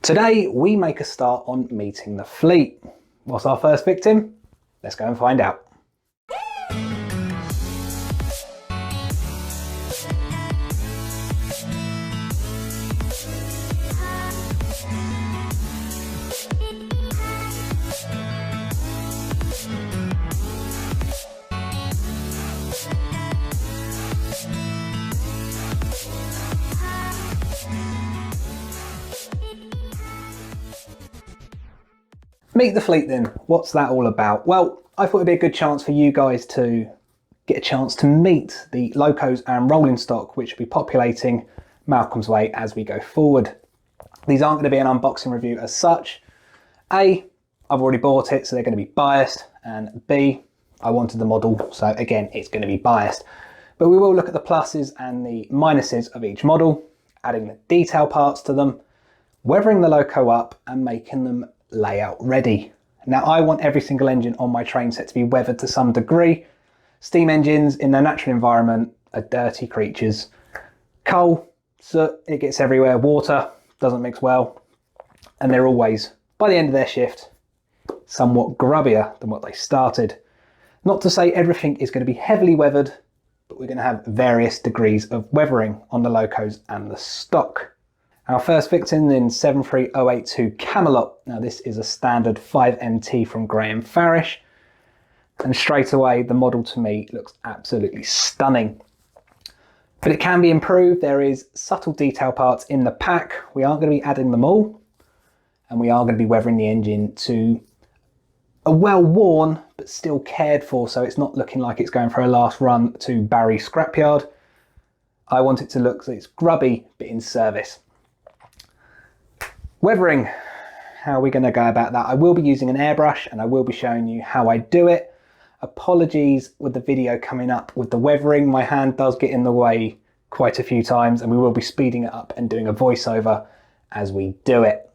Today we make a start on meeting the fleet. What's our first victim? Let's go and find out. Meet the fleet then, what's that all about? Well, I thought it'd be a good chance for you guys to get a chance to meet the locos and rolling stock which will be populating Malcolm's Way as we go forward. These aren't going to be an unboxing review as such. A, I've already bought it, so they're going to be biased, and B, I wanted the model, so again, it's going to be biased. But we will look at the pluses and the minuses of each model, adding the detail parts to them, weathering the loco up and making them layout ready. Now I want every single engine on my train set to be weathered to some degree. Steam engines in their natural environment are dirty creatures. Coal, soot, it gets everywhere, water doesn't mix well, and they're always, by the end of their shift, somewhat grubbier than what they started. Not to say everything is going to be heavily weathered, but we're going to have various degrees of weathering on the locos and the stock. Our first victim in 73082 Camelot. Now this is a standard 5MT from Graham Farish, and straight away the model to me looks absolutely stunning. But it can be improved. There is subtle detail parts in the pack. We aren't going to be adding them all, and we are going to be weathering the engine to a well-worn but still cared for, so it's not looking like it's going for a last run to Barry scrapyard. I want it to look so it's grubby but in service. Weathering, how are we going to go about that? I will be using an airbrush and I will be showing you how I do it. Apologies with the video coming up with the weathering. My hand does get in the way quite a few times, and we will be speeding it up and doing a voiceover as we do it.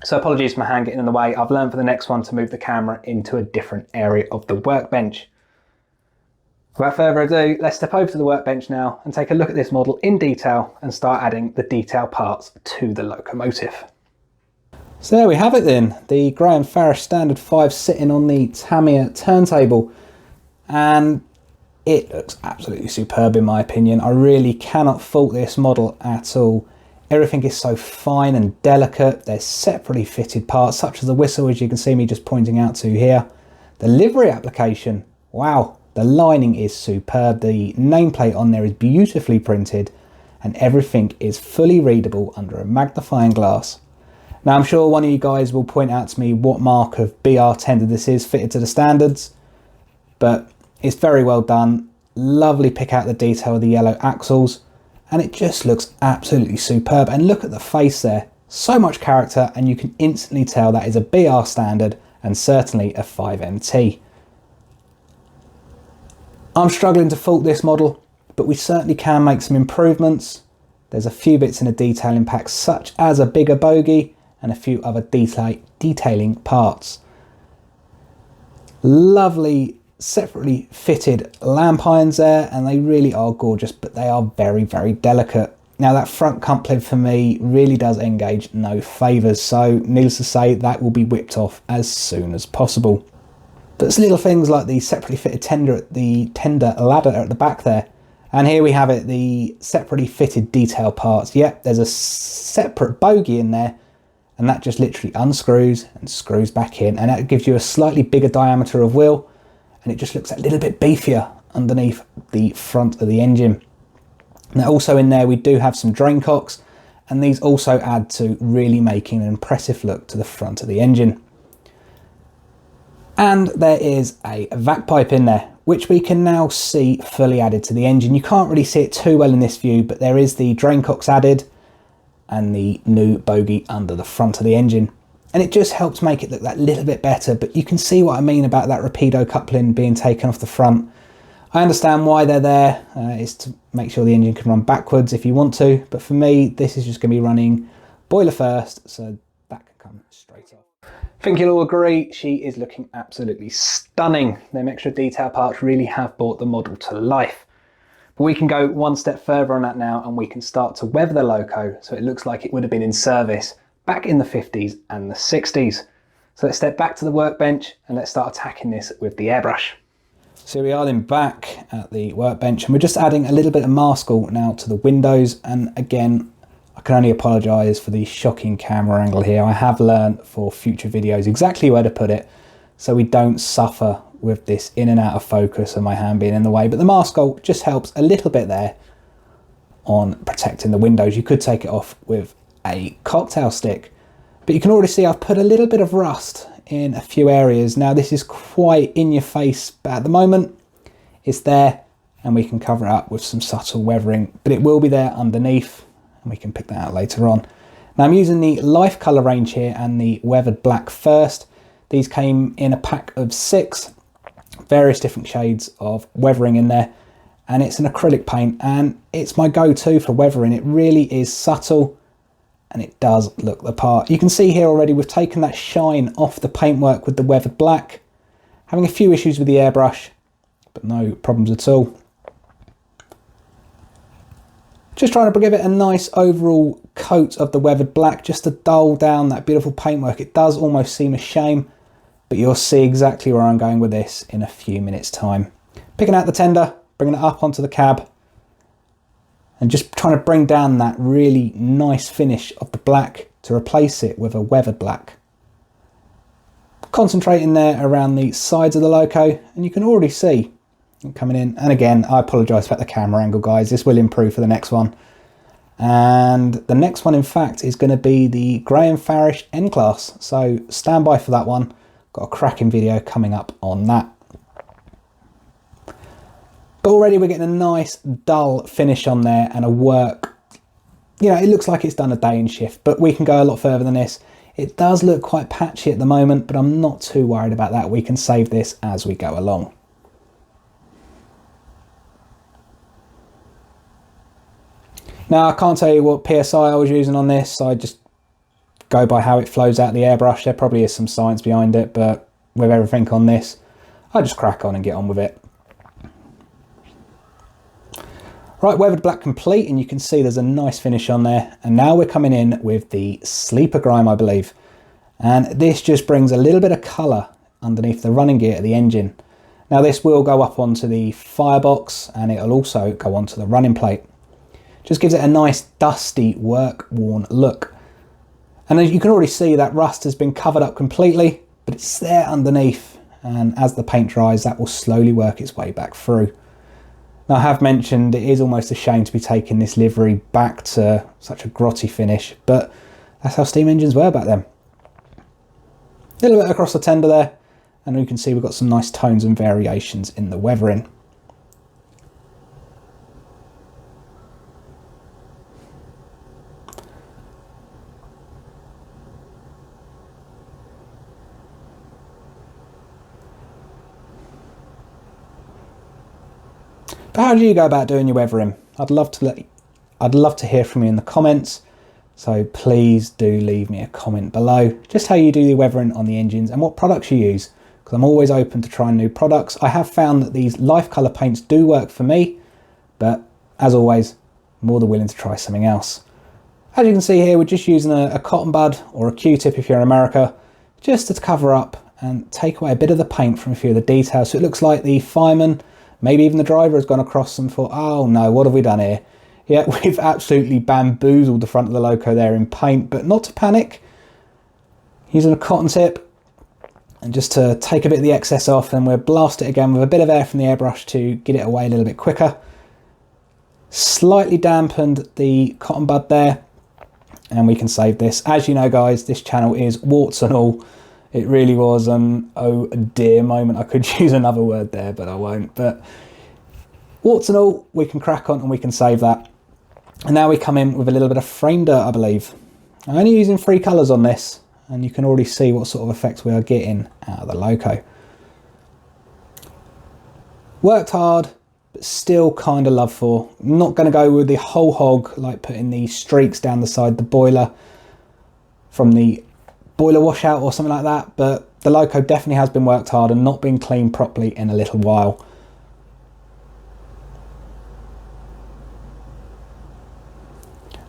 So apologies for my hand getting in the way. I've learned for the next one to move the camera into a different area of the workbench. Without further ado, let's step over to the workbench now and take a look at this model in detail and start adding the detail parts to the locomotive. So there we have it then, the Graham Farish Standard 5 sitting on the Tamiya turntable, and it looks absolutely superb in my opinion. I really cannot fault this model at all. Everything is so fine and delicate. There's separately fitted parts such as the whistle, as you can see me just pointing out to here. The livery application, wow, the lining is superb. The nameplate on there is beautifully printed and everything is fully readable under a magnifying glass. Now I'm sure one of you guys will point out to me what mark of BR tender this is fitted to the standards, but it's very well done. Lovely pick out the detail of the yellow axles, and it just looks absolutely superb. And look at the face there, so much character, and you can instantly tell that is a BR standard and certainly a 5MT. I'm struggling to fault this model, but we certainly can make some improvements. There's a few bits in the detailing pack, such as a bigger bogie and a few other detailing parts. Lovely separately fitted lamp irons there, and they really are gorgeous, but they are very, very delicate. Now that front cup lid for me really does engage no favours, so needless to say that will be whipped off as soon as possible. But it's little things like the separately fitted tender ladder at the back there, and here we have it, the separately fitted detail parts. Yep, there's a separate bogie in there, and that just literally unscrews and screws back in, and that gives you a slightly bigger diameter of wheel, and it just looks a little bit beefier underneath the front of the engine. Now also in there we do have some drain cocks, and these also add to really making an impressive look to the front of the engine. And there is a vac pipe in there, which we can now see fully added to the engine. You can't really see it too well in this view, but there is the drain cocks added and the new bogie under the front of the engine, and it just helps make it look that little bit better. But you can see what I mean about that rapido coupling being taken off the front. I understand why they're there, is to make sure the engine can run backwards if you want to, but for me this is just going to be running boiler first, so that can come straight off. I think you'll all agree she is looking absolutely stunning. Them extra detail parts really have brought the model to life. But we can go one step further on that now, and we can start to weather the loco so it looks like it would have been in service back in the 50s and the 60s. So let's step back to the workbench and let's start attacking this with the airbrush. So we are then back at the workbench and we're just adding a little bit of maskell now to the windows. And again, I can only apologise for the shocking camera angle here. I have learned for future videos exactly where to put it so we don't suffer with this in and out of focus and my hand being in the way. But the maskell just helps a little bit there on protecting the windows. You could take it off with a cocktail stick, but you can already see I've put a little bit of rust in a few areas. Now this is quite in your face, but at the moment it's there and we can cover it up with some subtle weathering, but it will be there underneath and we can pick that out later on. Now I'm using the LifeColor range here and the weathered black first. These came in a pack of 6, various different shades of weathering in there, and it's an acrylic paint and it's my go-to for weathering. It really is subtle and it does look the part. You can see here already we've taken that shine off the paintwork with the weathered black. Having a few issues with the airbrush, but no problems at all. Just trying to give it a nice overall coat of the weathered black just to dull down that beautiful paintwork. It does almost seem a shame, but you'll see exactly where I'm going with this in a few minutes time. Picking out the tender, bringing it up onto the cab, and just trying to bring down that really nice finish of the black to replace it with a weathered black. Concentrating there around the sides of the Loco, and you can already see it coming in. And again, I apologise about the camera angle, guys. This will improve for the next one. And the next one, in fact, is going to be the Graham Farish N-Class. So stand by for that one. Got a cracking video coming up on that. But already we're getting a nice dull finish on there and a work, you know, it looks like it's done a day in shift, but we can go a lot further than this. It does look quite patchy at the moment, but I'm not too worried about that. We can save this as we go along. Now I can't tell you what PSI I was using on this, so I just go by how it flows out the airbrush. There probably is some science behind it, but with everything on this, I just crack on and get on with it. Right, weathered black complete, and you can see there's a nice finish on there. And now we're coming in with the sleeper grime, I believe. And this just brings a little bit of colour underneath the running gear of the engine. Now this will go up onto the firebox and it'll also go onto the running plate. Just gives it a nice dusty, work-worn look. And as you can already see, that rust has been covered up completely, but it's there underneath. And as the paint dries, that will slowly work its way back through. Now I have mentioned it is almost a shame to be taking this livery back to such a grotty finish, but that's how steam engines were back then. A little bit across the tender there, and you can see we've got some nice tones and variations in the weathering. But how do you go about doing your weathering? I'd love to hear from you in the comments. So please do leave me a comment below, just how you do the weathering on the engines and what products you use, because I'm always open to trying new products. I have found that these LifeColor paints do work for me, but as always, more than willing to try something else. As you can see here, we're just using a cotton bud or a Q-tip if you're in America, just to cover up and take away a bit of the paint from a few of the details. So it looks like the fireman, maybe even the driver, has gone across and thought, oh no, what have we done here? Yeah, we've absolutely bamboozled the front of the Loco there in paint, but not to panic. Using a cotton tip and just to take a bit of the excess off, and we'll blast it again with a bit of air from the airbrush to get it away a little bit quicker. Slightly dampened the cotton bud there, and we can save this. As you know, guys, this channel is warts and all. It really was an oh dear moment. I could use another word there, but I won't. But warts and all, we can crack on and we can save that. And now we come in with a little bit of frame dirt, I believe. I'm only using 3 colours on this, and you can already see what sort of effects we are getting out of the Loco. Worked hard, but still kind of love for. I'm not going to go with the whole hog, like putting the streaks down the side, the boiler from the boiler washout or something like that, but the Loco definitely has been worked hard and not been cleaned properly in a little while.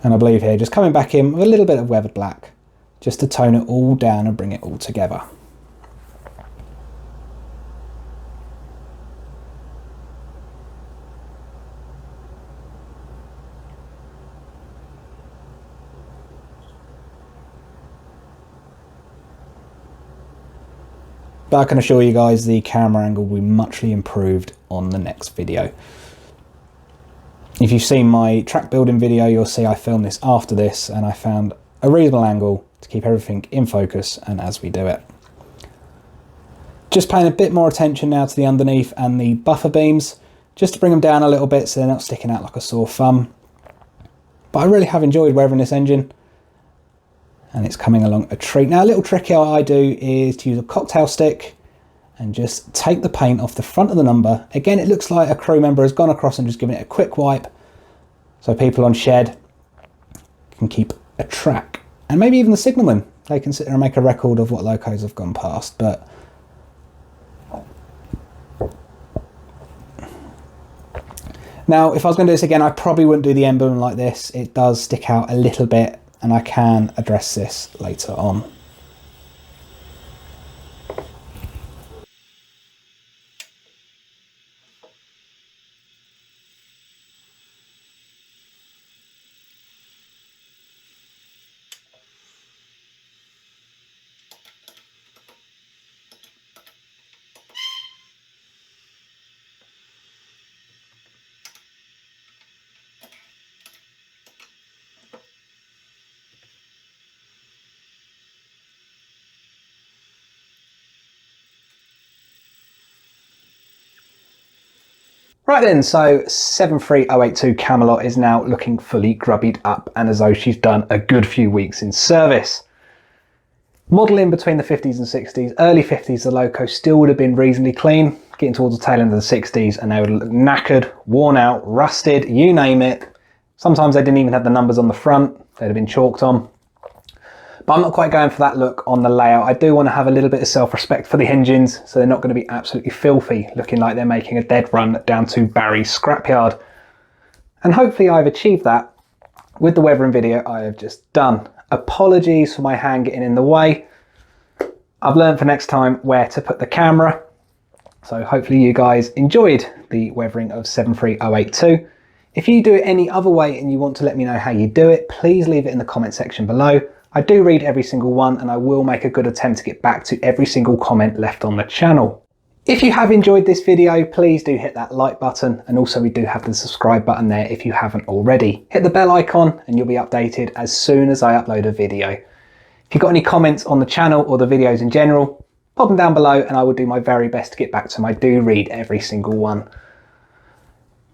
And I believe here, just coming back in with a little bit of weathered black, just to tone it all down and bring it all together. But I can assure you guys the camera angle will be muchly improved on the next video. If you've seen my track building video, you'll see I filmed this after this and I found a reasonable angle to keep everything in focus and as we do it. Just paying a bit more attention now to the underneath and the buffer beams, just to bring them down a little bit so they're not sticking out like a sore thumb. But I really have enjoyed weathering this engine, and it's coming along a treat. Now, a little trick I do is to use a cocktail stick and just take the paint off the front of the number. Again, it looks like a crew member has gone across and just given it a quick wipe, so people on shed can keep a track. And maybe even the signalman, they can sit there and make a record of what locos have gone past. But now, if I was going to do this again, I probably wouldn't do the emblem like this. It does stick out a little bit, and I can address this later on. Right then, so 73082 Camelot is now looking fully grubbied up and as though she's done a good few weeks in service. Modelling between the 50s and 60s, early 50s the Loco still would have been reasonably clean, getting towards the tail end of the 60s and they would look knackered, worn out, rusted, you name it. Sometimes they didn't even have the numbers on the front, they'd have been chalked on. But I'm not quite going for that look on the layout. I do want to have a little bit of self-respect for the engines, so they're not going to be absolutely filthy, looking like they're making a dead run down to Barry's scrapyard. And hopefully I've achieved that with the weathering video I have just done. Apologies for my hand getting in the way. I've learned for next time where to put the camera. So hopefully you guys enjoyed the weathering of 73082. If you do it any other way and you want to let me know how you do it, please leave it in the comment section below. I do read every single one and I will make a good attempt to get back to every single comment left on the channel. If you have enjoyed this video, please do hit that like button, and also we do have the subscribe button there if you haven't already. Hit the bell icon and you'll be updated as soon as I upload a video. If you've got any comments on the channel or the videos in general, pop them down below and I will do my very best to get back to them. I do read every single one.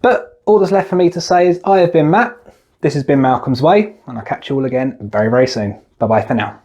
But all that's left for me to say is I have been Matt. This has been Malcolm's Way, and I'll catch you all again very, very soon. Bye-bye for now.